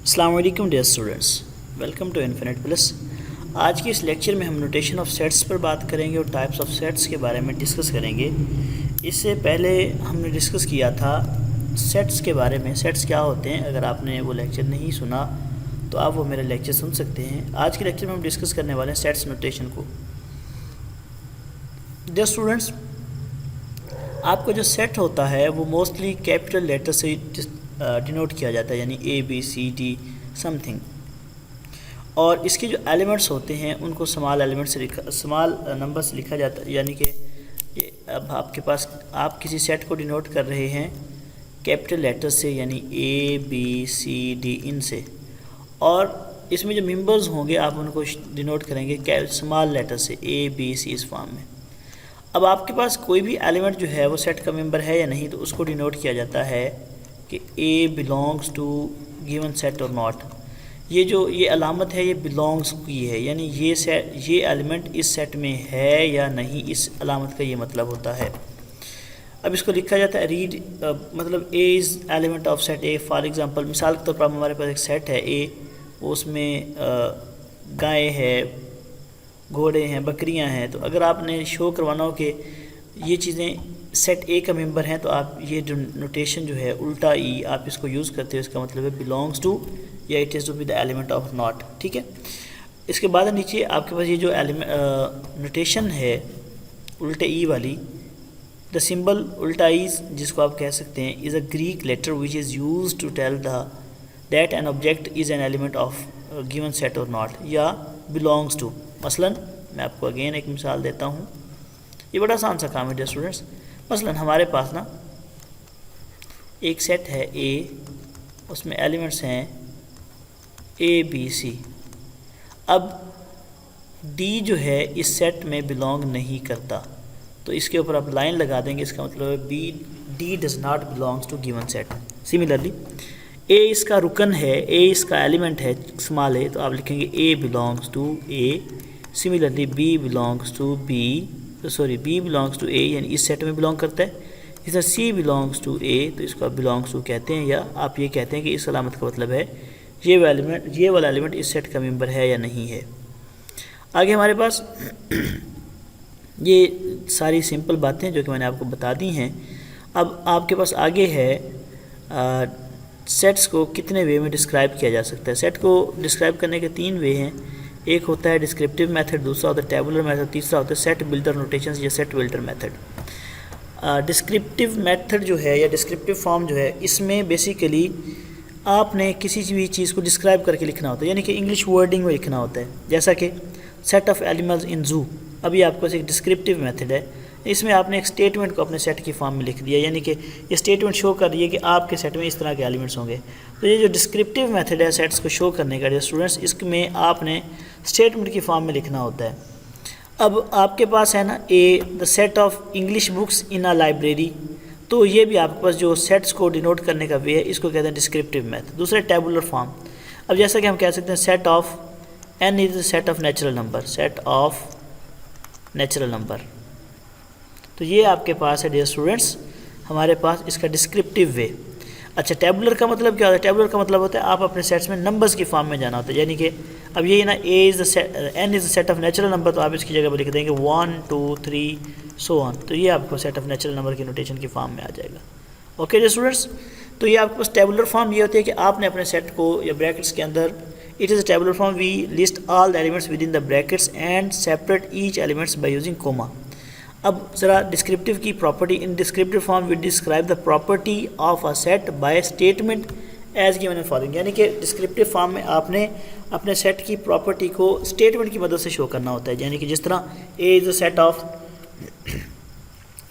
अस्सलाम वालेकुम dear students, welcome to Infinite Plus. आज के इस लेक्चर में हम नोटेशन ऑफ सेट्स पर बात करेंगे और टाइप्स ऑफ सेट्स के बारे में डिस्कस करेंगे। इससे पहले हमने डिस्कस किया था सेट्स के बारे में, सेट्स क्या होते हैं। अगर आपने वो लेक्चर नहीं सुना तो आप वो मेरा लेक्चर सुन सकते हैं। आज के लेक्चर में हम डिस्कस करने वाले हैं सेट्स नोटेशन को। डियर स्टूडेंट्स, आपका जो सेट होता है वो मोस्टली कैपिटल लेटर से डिनोट किया जाता है, यानी A B C D something. और इसके जो एलिमेंट्स होते हैं उनको स्मॉल एलिमेंट से स्मॉल नंबर से लिखा जाता है, यानी कि ये अब आपके पास आप किसी सेट को डिनोट कर रहे हैं कैपिटल लेटर से, यानी ए बी सी डी इन से। और इसमें जो मेंबर्स होंगे आप उनको डिनोट करेंगे स्मॉल लेटर से, ए बी सी इस फॉर्म में। अब आपके पास कोई भी एलिमेंट जो है वो सेट का मेंबर है या नहीं, तो उसको डिनोट किया जाता है कि ए बिलोंग्स टू गिवन सेट और नॉट। ये अलामत है, ये बिलोंग्स की है, यानी ये एलिमेंट इस सेट में है या नहीं, इस अलामत का ये मतलब होता है। अब इसको लिखा जाता है रीड, मतलब A is element of set A. For example, मिसाल के तौर पर हमारे पास एक सेट है ए, उसमें गाय है, घोड़े हैं, बकरियां हैं। तो अगर आपने शो करवाना हो कि ये चीज़ें सेट ए का मेंबर हैं, तो आप ये जो नोटेशन जो है उल्टा ई आप इसको यूज़ करते हो। इसका मतलब है बिलोंग्स टू या it is to be the element of not. ठीक है। इसके बाद नीचे आपके पास ये जो नोटेशन है उल्टे ई वाली, द सिंबल उल्टा ई जिसको आप कह सकते हैं is a Greek letter which is use to tell that an object is an element of given set और नॉट या बिलोंग्स टू। मसलन मैं आपको अगेन एक मिसाल देता हूँ, ये बड़ा आसान सा काम है डियर स्टूडेंट्स। मसलन हमारे पास ना एक सेट है ए, उसमें एलिमेंट्स हैं ए बी सी। अब डी जो है इस सेट में बिलोंग नहीं करता, तो इसके ऊपर आप लाइन लगा देंगे, इसका मतलब है B D does not belongs to given set. Similarly A इसका रुकन है, ए इसका एलिमेंट है स्मॉल ए, तो आप लिखेंगे A belongs to A. Similarly B belongs to B, B belongs to A, यानी इस सेट में बिलोंग करता है। इस तरह सी बिलोंग्स टू ए, तो इसको आप बिलोंग्स टू कहते हैं, या आप ये कहते हैं कि इस अलामत का मतलब है ये वाला एलिमेंट इस सेट का मेंबर है या नहीं है। आगे हमारे पास ये सारी सिंपल बातें जो कि मैंने आपको बता दी हैं। अब आपके पास आगे है सेट्स को कितने वे में डिस्क्राइब किया जा सकता है। सेट को डिस्क्राइब करने के 3 वे हैं। एक होता है डिस्क्रिप्टिव मेथड, दूसरा होता है टेबुलर मेथड, तीसरा होता है सेट बिल्डर नोटेशंस या set builder method. Descriptive method जो है या डिस्क्रिप्टिव फॉर्म जो है, इसमें बेसिकली आपने किसी भी चीज़ को डिस्क्राइब करके लिखना होता है, यानी कि इंग्लिश वर्डिंग में लिखना होता है। जैसा कि सेट ऑफ एनिमल्स इन जू, अभी आपके पास एक डिस्क्रिप्टिव मेथड है, इसमें आपने एक स्टेटमेंट को अपने सेट की फॉर्म में लिख दिया, यानी कि ये स्टेटमेंट शो कर रही है कि आपके सेट में इस तरह के एलिमेंट्स होंगे। तो ये जो डिस्क्रिप्टिव मेथड है सेट्स को शो करने का स्टूडेंट्स, इसमें आपने स्टेटमेंट की फॉर्म में लिखना होता है। अब आपके पास है ना A the set of English books in a library, तो ये भी आपके पास जो सेट्स को डिनोट करने का वे है, इसको कहते हैं डिस्क्रिप्टिव मेथड। दूसरा टेबुलर फॉर्म, अब जैसा कि हम कह सकते हैं set of N is the set of natural number, set of natural number. तो ये आपके पास है डियर स्टूडेंट्स हमारे पास इसका डिस्क्रिप्टिव वे। अच्छा, टेबुलर का मतलब क्या होता है? टेबुलर का मतलब होता है आप अपने सेट्स में नंबर्स की फॉर्म में जाना होता है, यानी कि अब ये ना A is the set, N is the set of natural number, तो आप इसकी जगह पर लिख देंगे 1 2 3 सो ऑन, तो ये आपको सेट ऑफ नेचुरल नंबर की नोटेशन की फॉर्म में आ जाएगा। ओके डियर स्टूडेंट्स, तो ये आपके पास टेबुलर फॉर्म ये होती है कि आपने अपने सेट को या ब्रैकेट्स के अंदर, it is a tabular form, we list all the elements within the brackets and separate each elements by using comma. अब ज़रा डिस्क्रिप्टिव की property, in descriptive form we describe the property of a set by statement as given in following, यानी कि descriptive form में आपने अपने set की property को स्टेटमेंट की मदद से शो करना होता है, यानी कि जिस तरह A is the set of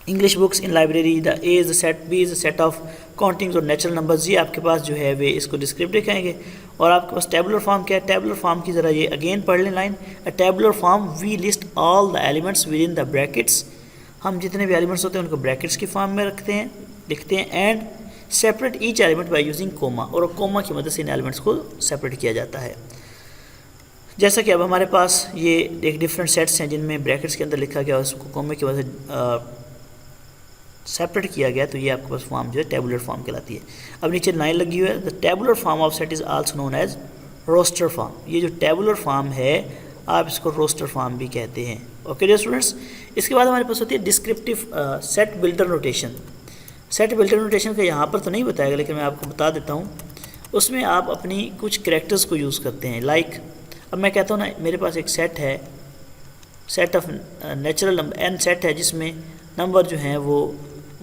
English books in library, the A is the set, B is the set of countings और नेचुरल नंबर्स, ये आपके पास जो है वे इसको डिस्क्रिप्टिव कहेंगे। और आपके पास टेबुलर फॉर्म क्या है? टेबुलर फॉर्म की ज़रा ये अगेन पढ़ लें line, a tabular form we list all the elements within the brackets, हम जितने भी एलिमेंट्स होते हैं उनको ब्रैकेट्स की फॉर्म में रखते हैं, लिखते हैं, and separate each element by using comma, और कोमा की मदद से इन एलिमेंट्स को सेपरेट किया जाता है। जैसा कि अब हमारे पास ये एक डिफरेंट सेट्स हैं जिनमें ब्रैकेट्स के अंदर लिखा गया, उसको कोमे की वजह से सेपरेट किया गया तो ये आपके पास फॉर्म जो है टेबुलर फॉर्म कहलाती है। अब नीचे 9 लगी हुई है, the tabular form of set is also known as roster form. ये जो टेबुलर फॉर्म है आप इसको रोस्टर फॉर्म भी कहते हैं। ओके डियर स्टूडेंट्स, इसके बाद हमारे पास होती है descriptive set builder notation. Set builder notation का यहाँ पर तो नहीं बताएगा, लेकिन मैं आपको बता देता हूँ। उसमें आप अपनी कुछ कैरेक्टर्स को यूज़ करते हैं। लाइक अब मैं कहता हूँ ना, मेरे पास एक सेट है, set of natural number n set है, जिसमें नंबर जो हैं वो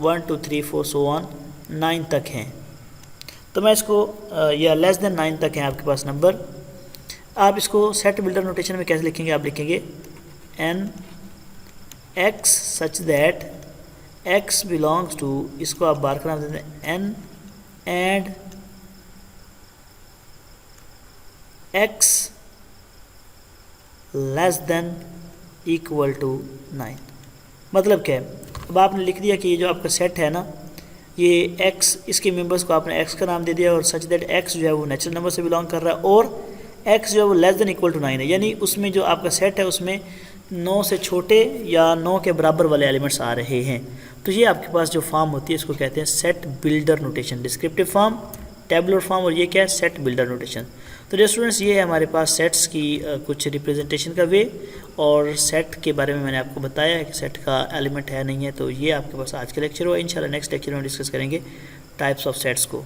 1 2 3 4 सो ऑन 9 तक हैं। तो मैं इसको या लेस देन 9 तक हैं आपके पास नंबर। आप इसको सेट बिल्डर नोटेशन में कैसे लिखेंगे? आप लिखेंगे n x such that x belongs to, इसको आप बार का नाम देते हैं n and x less than equal to 9। मतलब क्या है? अब आपने लिख दिया कि ये जो आपका सेट है ना, ये x, इसके मेंबर्स को आपने x का नाम दे दिया और सच दैट x जो है वो नेचुरल नंबर से बिलोंग कर रहा है और x जो है वो लेस देन इक्वल टू 9 है। यानी उसमें जो आपका सेट है उसमें 9 से छोटे या 9 के बराबर वाले एलिमेंट्स आ रहे हैं। तो ये आपके पास जो फॉर्म होती है इसको कहते हैं set builder notation. Descriptive form, tabular form और ये क्या है? Set builder notation. तो डियर स्टूडेंट्स, ये है हमारे पास सेट्स की कुछ रिप्रेजेंटेशन का वे, और सेट के बारे में मैंने आपको बताया है कि सेट का एलिमेंट है नहीं है। तो ये आपके पास आज का लेक्चर हुआ। इंशाल्लाह नेक्स्ट लेक्चर में डिस्कस करेंगे टाइप्स ऑफ सेट्स को।